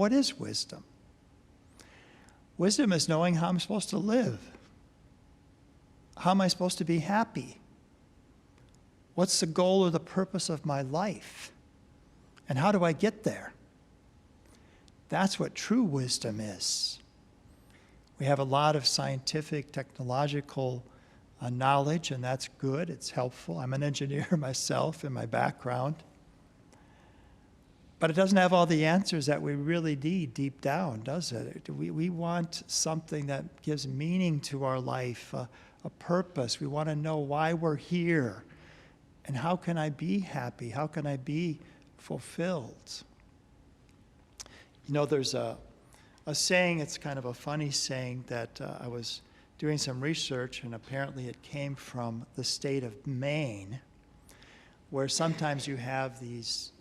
What is wisdom? Wisdom is knowing how I'm supposed to live. How am I supposed to be happy? What's the goal or the purpose of my life? And how do I get there? That's what true wisdom is. We have a lot of scientific, technological knowledge, and that's good. It's helpful. I'm an engineer myself in my background. But it doesn't have all the answers that we really need deep down, does it? We want something that gives meaning to our life, a purpose. We want to know why we're here. And how can I be happy? How can I be fulfilled? You know, there's a saying, it's kind of a funny saying that I was doing some research, and apparently it came from the state of Maine, where sometimes you have these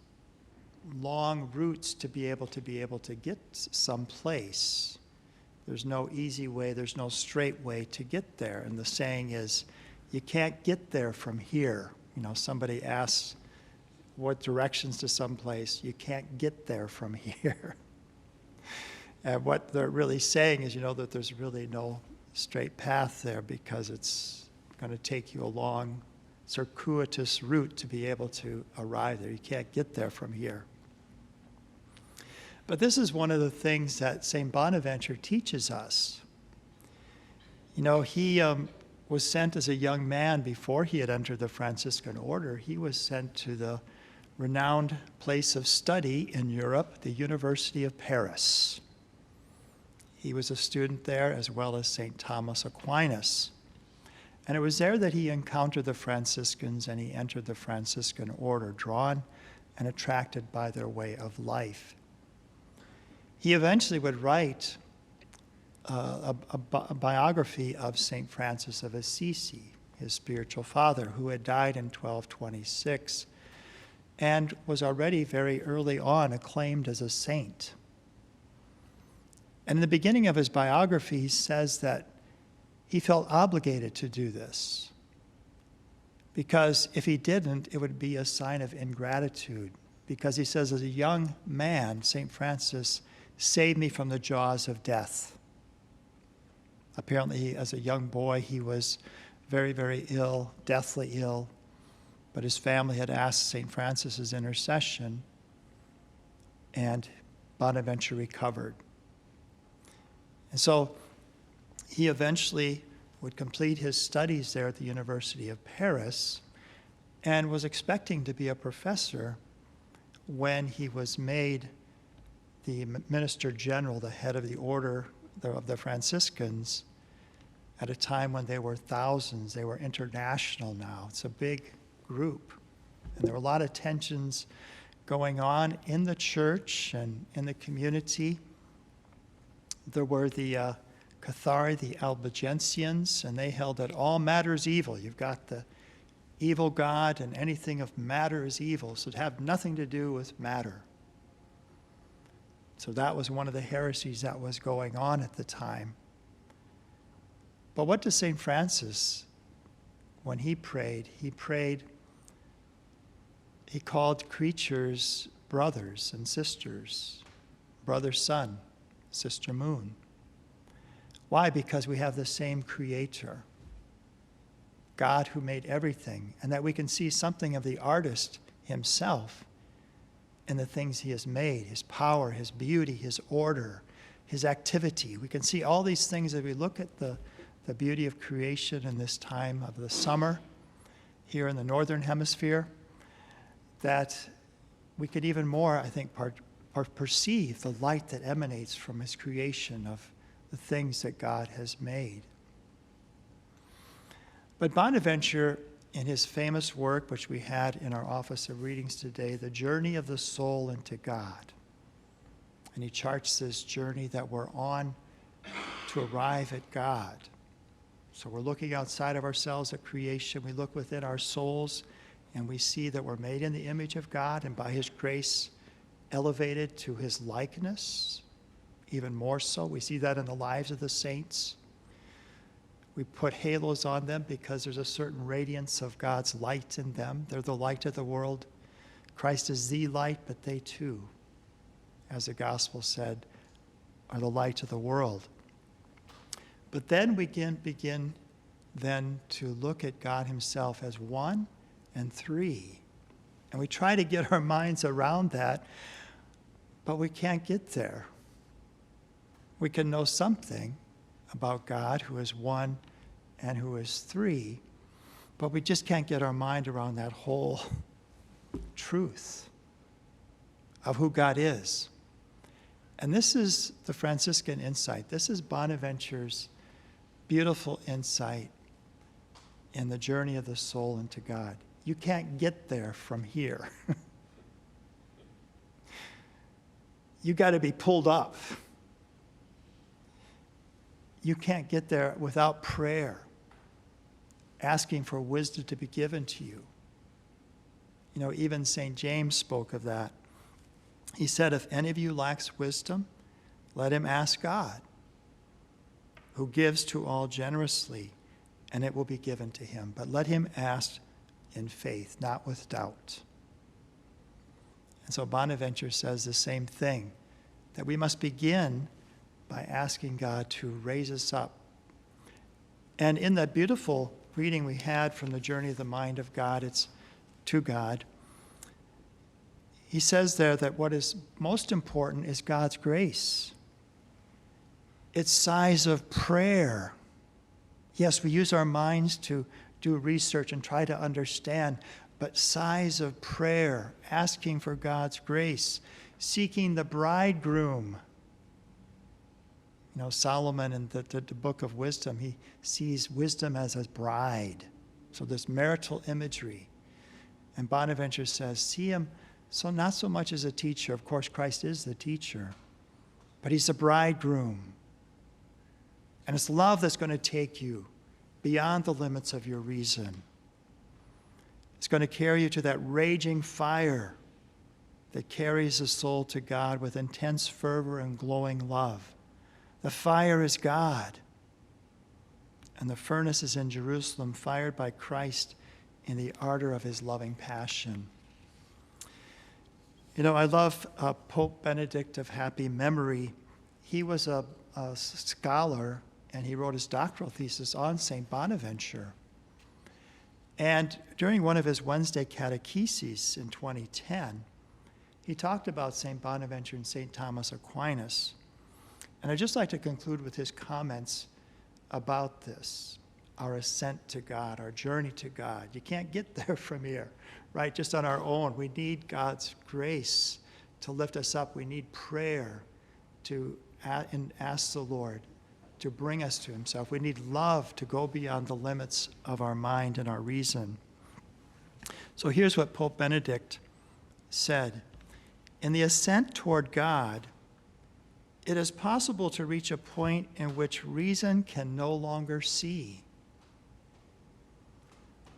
long routes to be able to get someplace. There's no easy way, there's no straight way to get there. And the saying is, you can't get there from here. You know, somebody asks what directions to someplace, you can't get there from here. And what they're really saying is, you know, that there's really no straight path there, because it's going to take you a long, circuitous route to be able to arrive there. You can't get there from here. But this is one of the things that St. Bonaventure teaches us. You know, he was sent as a young man before he had entered the Franciscan order. He was sent to the renowned place of study in Europe, the University of Paris. He was a student there, as well as St. Thomas Aquinas. And it was there that he encountered the Franciscans, and he entered the Franciscan order, drawn and attracted by their way of life. He eventually would write a biography of St. Francis of Assisi, his spiritual father, who had died in 1226 and was already very early on acclaimed as a saint. And in the beginning of his biography, he says that he felt obligated to do this, because if he didn't, it would be a sign of ingratitude. Because he says, as a young man, St. Francis saved me from the jaws of death. Apparently, as a young boy, he was very, very ill, deathly ill, but his family had asked St. Francis's intercession, and Bonaventure recovered. And so he eventually would complete his studies there at the University of Paris, and was expecting to be a professor when he was made the minister general, the head of the order of the Franciscans, at a time when they were thousands. They were international now. It's a big group. And there were a lot of tensions going on in the church and in the community. There were the Cathari, the Albigensians, and they held that all matter is evil. You've got the evil God, and anything of matter is evil, so it had nothing to do with matter. So that was one of the heresies that was going on at the time. But what does St. Francis, when he prayed, he called creatures brothers and sisters, brother sun, sister moon. Why? Because we have the same creator, God who made everything, and that we can see something of the artist himself in the things he has made, his power, his beauty, his order, his activity. We can see all these things as we look at the beauty of creation in this time of the summer here in the northern hemisphere, that we could even more, I think, perceive the light that emanates from his creation of the things that God has made. But Bonaventure, in his famous work, which we had in our office of readings today, The Journey of the Soul into God, and he charts this journey that we're on to arrive at God. So we're looking outside of ourselves at creation. We look within our souls, and we see that we're made in the image of God, and by his grace, elevated to his likeness. Even more so, we see that in the lives of the saints. We put halos on them because there's a certain radiance of God's light in them. They're the light of the world. Christ is the light, but they too as the gospel said, are the light of the world. But then we begin then to look at God himself as one and three. And we try to get our minds around that, but we can't get there. We can know something about God who is one and who is three, but we just can't get our mind around that whole truth of who God is. And this is the Franciscan insight. This is Bonaventure's beautiful insight in the journey of the soul into God. You can't get there from here. You got to be pulled up. You can't get there without prayer, asking for wisdom to be given to you. You know, even St. James spoke of that. He said, if any of you lacks wisdom, let him ask God, who gives to all generously, and it will be given to him. But let him ask in faith, not with doubt. And so Bonaventure says the same thing, that we must begin by asking God to raise us up. And in that beautiful reading we had from the Journey of the Mind of God, it's to God, he says there that what is most important is God's grace. It's sighs of prayer. Yes, we use our minds to do research and try to understand, but sighs of prayer, asking for God's grace, seeking the bridegroom. You know, Solomon in the book of wisdom, he sees wisdom as a bride. So this marital imagery. And Bonaventure says, see him so not so much as a teacher. Of course, Christ is the teacher, but he's the bridegroom. And it's love that's going to take you beyond the limits of your reason. It's going to carry you to that raging fire that carries the soul to God with intense fervor and glowing love. The fire is God. And the furnace is in Jerusalem, fired by Christ in the ardor of his loving passion. You know, I love Pope Benedict of happy memory. He was a scholar, and he wrote his doctoral thesis on St. Bonaventure. And during one of his Wednesday catecheses in 2010, he talked about St. Bonaventure and St. Thomas Aquinas. And I'd just like to conclude with his comments about this, our ascent to God, our journey to God. You can't get there from here, right? Just on our own. We need God's grace to lift us up. We need prayer to ask the Lord to bring us to himself. We need love to go beyond the limits of our mind and our reason. So here's what Pope Benedict said. In the ascent toward God, it is possible to reach a point in which reason can no longer see.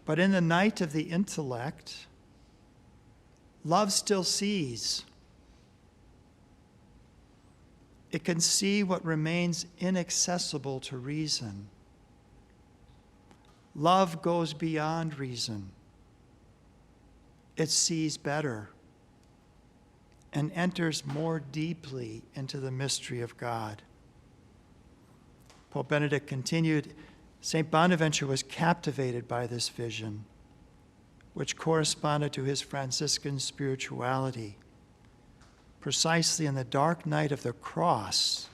But in the night of the intellect, love still sees. It can see what remains inaccessible to reason. Love goes beyond reason. It sees better and enters more deeply into the mystery of God. Pope Benedict continued, St. Bonaventure was captivated by this vision, which corresponded to his Franciscan spirituality. Precisely in the dark night of the cross,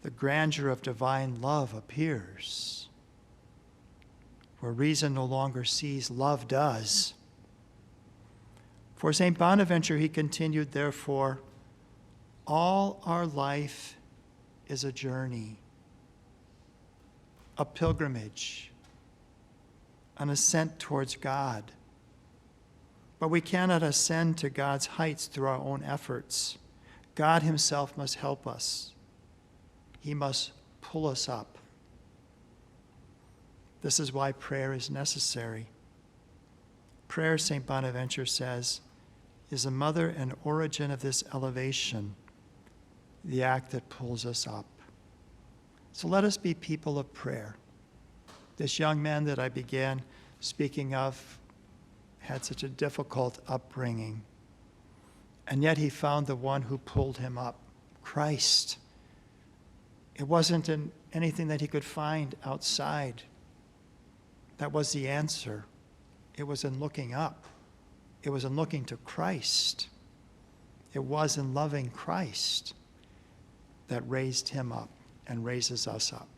the grandeur of divine love appears. Where reason no longer sees, love does. For St. Bonaventure, he continued, therefore, all our life is a journey, a pilgrimage, an ascent towards God. But we cannot ascend to God's heights through our own efforts. God himself must help us. He must pull us up. This is why prayer is necessary. Prayer, St. Bonaventure says, is the mother and origin of this elevation, the act that pulls us up. So let us be people of prayer. This young man that I began speaking of had such a difficult upbringing. And yet he found the one who pulled him up, Christ. It wasn't in anything that he could find outside. That was the answer. It was in looking up. It was in looking to Christ. It was in loving Christ that raised him up and raises us up.